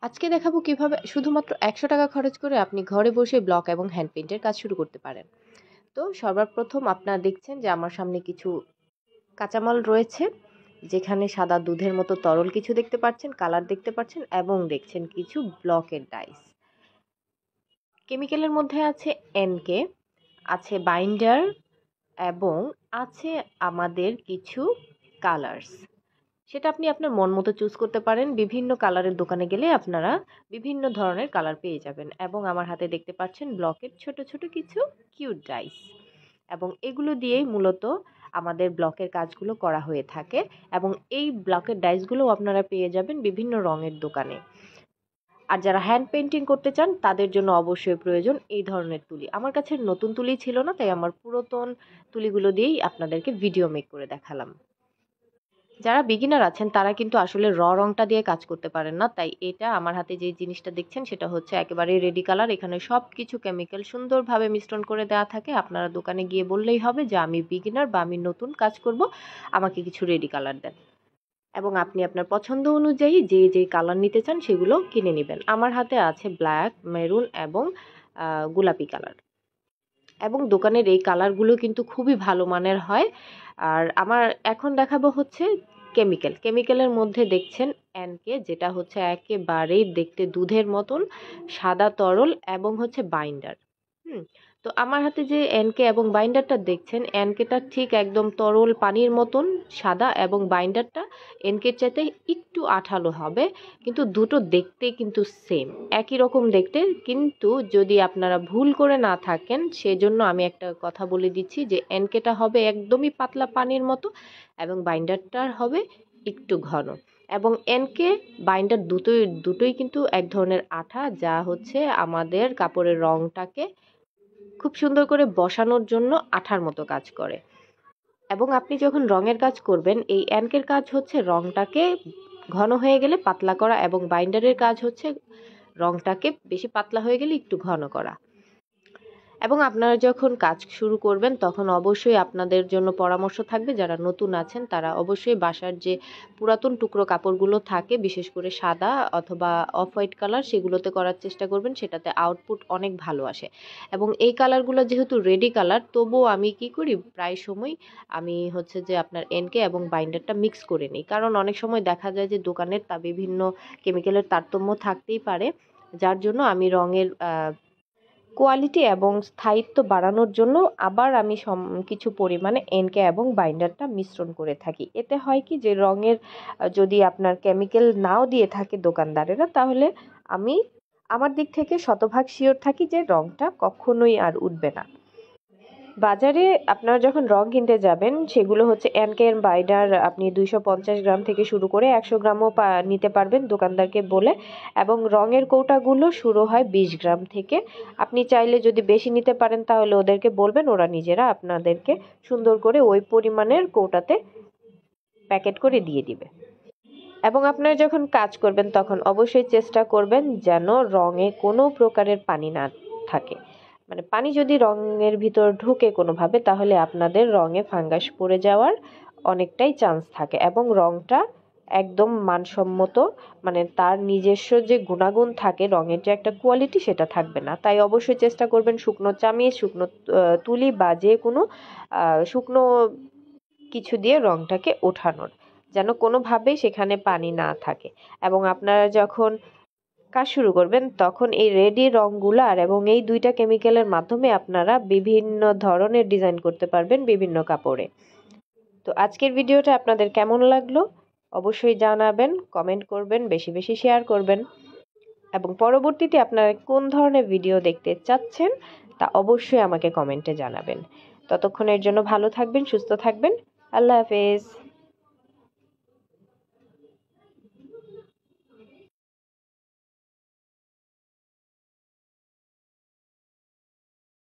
আজকে দেখাবো কিভাবে শুধুমাত্র ১০০ টাকা খরচ করে আপনি ঘরে বসে ব্লক এবং হ্যান্ড পেইন্টের কাজ শুরু করতে পারেন। তো সর্বপ্রথম আপনারা দেখছেন যে আমার সামনে কিছু কাঁচামাল রয়েছে, যেখানে সাদা দুধের মতো তরল কিছু দেখতে পাচ্ছেন, কালার দেখতে পাচ্ছেন এবং দেখছেন কিছু ব্লকের ডাইস। কেমিক্যালের মধ্যে আছে এনকে, আছে বাইন্ডার এবং আছে আমাদের কিছু কালার্স। সেটা আপনি আপনার মন মতো চুজ করতে পারেন। বিভিন্ন কালারের দোকানে গেলে আপনারা বিভিন্ন ধরনের কালার পেয়ে যাবেন এবং আমার হাতে দেখতে পাচ্ছেন ব্লকের ছোট ছোট কিছু কিউট ডাইস এবং এগুলো দিয়েই মূলত আমাদের ব্লকের কাজগুলো করা হয়ে থাকে এবং এই ব্লকের ডাইসগুলোও আপনারা পেয়ে যাবেন বিভিন্ন রঙের দোকানে। আর যারা হ্যান্ড পেইন্টিং করতে চান তাদের জন্য অবশ্যই প্রয়োজন এই ধরনের তুলি। আমার কাছে নতুন তুলি ছিল না, তাই আমার পুরাতন তুলিগুলো দিয়েই আপনাদেরকে ভিডিও মেক করে দেখালাম। যারা বিগিনার আছেন তারা কিন্তু আসলে রংটা দিয়ে কাজ করতে পারেন না, তাই এটা আমার হাতে যে জিনিসটা দেখছেন সেটা হচ্ছে একেবারে রেডি কালার। এখানে সব কিছু কেমিক্যাল সুন্দরভাবে মিশ্রণ করে দেওয়া থাকে। আপনারা দোকানে গিয়ে বললেই হবে যে আমি বিগিনার বা আমি নতুন কাজ করব, আমাকে কিছু রেডি কালার দেন এবং আপনি আপনার পছন্দ অনুযায়ী যে কালার নিতে চান সেগুলো কিনে নেবেন। আমার হাতে আছে ব্ল্যাক, মেরুন এবং গোলাপি কালার এবং দোকানের এই কালারগুলো কিন্তু খুবই ভালো মানের হয়। আর আমার এখন দেখাবো হচ্ছে কেমিক্যালের মধ্যে দেখছেন এনকে, যেটা হচ্ছে একেবারেই দেখতে দুধের মতন সাদা তরল এবং হচ্ছে বাইন্ডার। হুম তো আমার হাতে যে এনকে এবং বাইন্ডারটা দেখছেন, এনকেটা ঠিক একদম তরল পানির মতন সাদা এবং বাইন্ডারটা এনকের চাইতে একটু আঠালো হবে, কিন্তু দুটো দেখতে কিন্তু সেম, একই রকম দেখতে। কিন্তু যদি আপনারা ভুল করে না থাকেন সেজন্য আমি একটা কথা বলে দিচ্ছি যে এনকেটা হবে একদমই পাতলা পানির মতো এবং বাইন্ডারটার হবে একটু ঘন। এবং এনকে বাইন্ডার দুটোই কিন্তু এক ধরনের আঠা, যা হচ্ছে আমাদের কাপড়ের রংটাকে খুব সুন্দর করে বসানোর জন্য আঠার মতো কাজ করে। এবং আপনি যখন রঙের কাজ করবেন, এই অ্যাঙ্কের কাজ হচ্ছে রংটাকে ঘন হয়ে গেলে পাতলা করা এবং বাইন্ডারের কাজ হচ্ছে রংটাকে বেশি পাতলা হয়ে গেলে একটু ঘন করা। এবং আপনারা যখন কাজ শুরু করবেন তখন অবশ্যই আপনাদের জন্য পরামর্শ থাকবে, যারা নতুন আছেন তারা অবশ্যই বাসার যে পুরাতন টুকরো কাপড়গুলো থাকে, বিশেষ করে সাদা অথবা অফ হোয়াইট কালার, সেগুলোতে করার চেষ্টা করবেন, সেটাতে আউটপুট অনেক ভালো আসে। এবং এই কালারগুলো যেহেতু রেডি কালার, তবুও আমি কি করি, প্রায় সময় আমি হচ্ছে যে আপনার এনকে এবং বাইন্ডারটা মিক্স করে নিই, কারণ অনেক সময় দেখা যায় যে দোকানের তা বিভিন্ন কেমিক্যালের তারতম্য থাকতেই পারে, যার জন্য আমি রঙের কোয়ালিটি এবং স্থায়িত্ব বাড়ানোর জন্য আবার আমি কিছু পরিমাণে এনকে এবং বাইন্ডারটা মিশ্রণ করে থাকি। এতে হয় কি যে রঙের যদি আপনার কেমিক্যাল নাও দিয়ে থাকে দোকানদারেরা, তাহলে আমি আমার দিক থেকে শতভাগ শিওর থাকি যে রঙটা কখনোই আর উঠবে না। বাজারে আপনারা যখন রং কিনতে যাবেন, সেগুলো হচ্ছে এনকে বাইন্ডার আপনি 250 গ্রাম থেকে শুরু করে 100 গ্রামও নিতে পারবেন দোকানদারকে বলে, এবং রঙের কৌটাগুলো শুরু হয় 20 গ্রাম থেকে। আপনি চাইলে যদি বেশি নিতে পারেন তাহলে ওদেরকে বলবেন, ওরা নিজেরা আপনাদেরকে সুন্দর করে ওই পরিমাণের কৌটাতে প্যাকেট করে দিয়ে দিবে। এবং আপনারা যখন কাজ করবেন তখন অবশ্যই চেষ্টা করবেন যেন রঙে কোনো প্রকারের পানি না থাকে। মানে পানি যদি রঙের ভিতর ঢুকে কোনোভাবে, তাহলে আপনাদের রঙে ফাঙ্গাস পড়ে যাওয়ার অনেকটাই চান্স থাকে এবং রঙটা একদম মানসম্মত, মানে তার নিজস্ব যে গুণাগুণ থাকে রঙের যে একটা কোয়ালিটি, সেটা থাকবে না। তাই অবশ্যই চেষ্টা করবেন শুকনো চামিচ, শুকনো তুলি বা যে কোনো শুকনো কিছু দিয়ে রঙটাকে ওঠানোর, যেন কোনোভাবেই সেখানে পানি না থাকে। এবং আপনারা যখন কাজ শুরু করবেন তখন এই রেডি রঙগুলার এবং এই দুইটা কেমিক্যালের মাধ্যমে আপনারা বিভিন্ন ধরনের ডিজাইন করতে পারবেন বিভিন্ন কাপড়ে। তো আজকের ভিডিওটা আপনাদের কেমন লাগলো অবশ্যই জানাবেন, কমেন্ট করবেন, বেশি বেশি শেয়ার করবেন এবং পরবর্তীতে আপনারা কোন ধরনের ভিডিও দেখতে চাচ্ছেন তা অবশ্যই আমাকে কমেন্টে জানাবেন। ততক্ষণের জন্য ভালো থাকবেন, সুস্থ থাকবেন। আল্লাহ হাফেজ।